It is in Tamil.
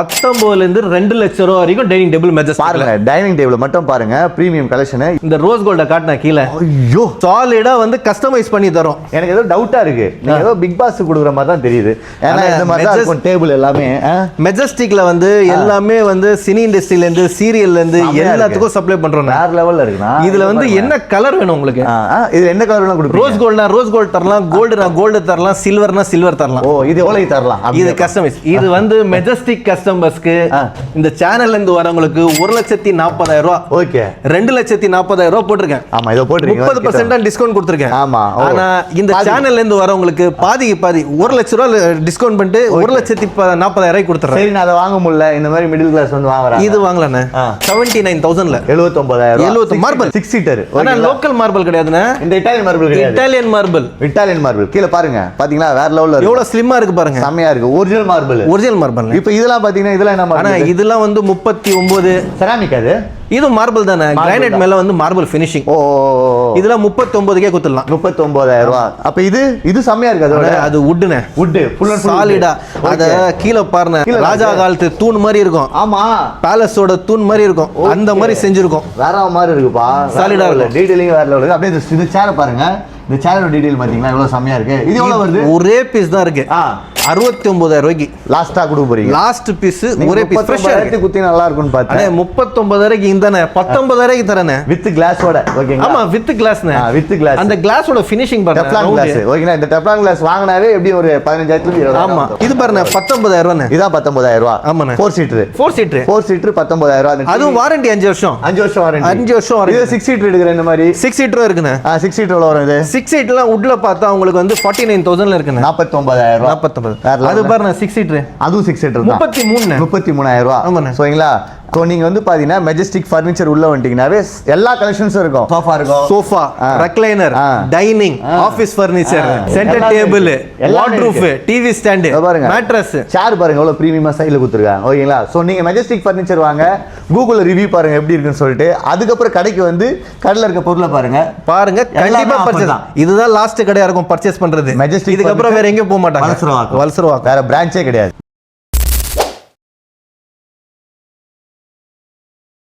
19 இருந்து 2 லட்சம் ரூபாய் வரைக்கும் டைனிங் டேபிள் மெஜஸ்டிக் பாருங்க. டைனிங் டேபிள் மட்டும் பாருங்க, பிரீமியம் கலெக்ஷன். இந்த ரோஸ் கோல்ட காட்டினா கீழே ஐயோ சாலிடா வந்து கஸ்டமைஸ் பண்ணி தரோம். எனக்கு ஏதோ டவுட்டா இருக்கு, நீங்க ஏதோ பிக் பாஸ் கொடுக்குற மாதிரி தான் தெரியுது. ஏன்னா இந்த மாதிரி தான் இருக்கும் டேபிள் எல்லாமே. மெஜஸ்டிக்ல வந்து எல்லாமே வந்து சினி இண்டஸ்ட்ரியில இருந்து சீரியல்ல இருந்து எல்லாத்துக்கும் சப்ளை பண்றோம். வேற லெவல்ல இருக்குனா இதுல வந்து என்ன கலர் வேணும் உங்களுக்கு? இது என்ன கலர் வேணும் கொடுப்பீங்க? ரோஸ் கோல்ட்னா ரோஸ் கோல்ட் தரலாம், கோல்டுனா கோல்டு தரலாம், சில்வர்னா சில்வர் தரலாம். ஓ இது எவ்வளவு தரலாம்? இது கஸ்டமைஸ். இது வந்து மெஜஸ்டிக் கஸ்டமர்ஸ்க்கு இந்த சேனல்ல இருந்து வரவங்களுக்கு 1,40,000 ரூபாய். ஓகே 2,40,000 ரூபாய் போட்டுருக்கேன். ஆமா இத போட்டுறீங்க. 30% டிஸ்கவுண்ட் கொடுத்திருக்கேன். ஆமா. ஆனா இந்த சேனல்ல இருந்து வரவங்களுக்கு பாதிக்கு பாதி 1 லட்சம் ரூபாய் டிஸ்கவுண்ட் பண்ணிட்டு 1,40,000 கொடுத்துறேன். சரி நான் அதை வாங்க முடியல, இந்த மாதிரி மிடில் கிளாஸ் வந்து வாங்குறாங்க. இது வாங்கலானே 79,000ல 79,000 மார்பிள் 6 சீட்டர். ஆனா லோக்கல் மார்பிள் கிடையாதுண்ணே, இந்த இட்டாலியன் மார்பிள் கிடையாது. Italian marble. இட்டாலியன் மார்பிள் கீழ பாருங்க, பாத்தீங்களா வேற லெவல்ல இருக்கு. எவ்வளவு ஸ்லிம்மா இருக்கு பாருங்க, செமையா இருக்கு. Original marble. Original marble. இப்போ இதெல்லாம் பாத்தீங்கன்னா இதெல்லாம் என்ன ஆனா மார்பிள்? இதெல்லாம் வந்து 39. செராமிக் அது. இது மார்பிள் தானே, கிரானைட் மேல வந்து மார்பிள் ஃபினிஷிங். ஓ இதெல்லாம் 39க்கே குத்துடலாம். 39,000 ரூபாய். அப்ப இது செமையா இருக்கு. அதோட அது வுட்னே, வுட் ஃபுல் அண்ட் சாலிடா. அத கீழ பாருங்க, ராஜா காலத்து தூண் மாதிரி இருக்கும். ஆமா பேலஸோட தூண் மாதிரி இருக்கும், அந்த மாதிரி செஞ்சிருக்கும். வேற மாதிரி இருக்குப்பா, சாலிடா இருக்கு. டீடைலிங் வேற லெவல். அப்படியே இந்த சேர் பாருங்க, இந்த சேரோட டீடைல் பாத்தீங்களா எவ்வளவு செமையா இருக்கு. இது எவ்வளவு வருது? ஒரே பீஸ் தான் இருக்கு. 69,000 ரூபாய்க்கு லாஸ்டா கொடுக்க போறீங்க. லாஸ்ட் பீஸ் ஒரே பீஸ் ஃப்ரெஷ்ஷா இருக்கு. குத்தி நல்லா இருக்கும்னு பார்த்தேன். 39,000க்கு இந்தனே 19,000க்கு தரனே வித் கிளாஸோட. ஓகேங்களா? ஆமா வித் கிளாஸ்னே. With class. அந்த கிளாஸோட ஃபினிஷிங் பாருங்க, டெஃப்லான் கிளாஸ். ஓகேங்களா? இந்த டெஃப்லான் கிளாஸ் வாங்குனாவே எப்படி ஒரு 15,000 ல 20,000. ஆமா இது பாருங்க 19,000 ரூபாய். இதான் 19,000 ரூபாய். ஆமாண்ணே. 4 சீட்டர் 4 சீட்டர் 19,000 ரூபாய். அதுவும் வாரண்டி 5 வருஷம். 5 வருஷம் வாரண்டி. 5 வருஷம் வாரண்டி. இது 6 சீட்டர் எடுக்குற இந்த மாதிரி 6 சீட்டரும் இருக்குண்ணே. 6 சீட்டர் எவ்வளவு வரும்? இது 6 சீட்டர்லாம் உட்ல பார்த்தா உங்களுக்கு வந்து 49,000ல இருக்குண்ணே. 49,000 ரூபாய். 49. அது பாருங்க 6 சீட்டர். அதுவும் 6 சீட்டர் தான். 33,000 ரூபாய். ஆமாண்ணே. சரிங்களா? நீங்க வந்து பாத்தீங்கன்னா மெஜஸ்டிக் ஃபர்னிச்சர் உள்ள வந்துட்டீங்கனாவே எல்லா கலெக்ஷன்ஸும் இருக்கும். சோஃபா இருக்கும், sofa, recliner, dining, office furniture, centre table, wardrobe, TV stand, பாருங்க மேட்ரஸ், சேர் பாருங்க எவ்வளவு பிரீமியமா சைடுல கொடுத்திருக்காங்க. ஓகேங்களா? சோ நீங்க மெஜஸ்டிக் ஃபர்னிச்சர் வாங்க, கூகுள்ல ரிவ்யூ பாருங்க எப்படி இருக்குன்னு சொல்லிட்டு, அதுக்கப்புறம் கடைக்கு வந்து கடையில இருக்க பொருளை பாருங்க. கண்டிப்பா பர்ச்சேஸ். இதுதான் லாஸ்ட் கடையா இருக்கும் பர்ச்சேஸ் பண்றது. மெஜஸ்டிக் இதுக்கு அப்புறம் வேற எங்கேயும் போக மாட்டாங்க. வல்சரவாக்கம் வேற பிரான்ச்சே கிடையாது.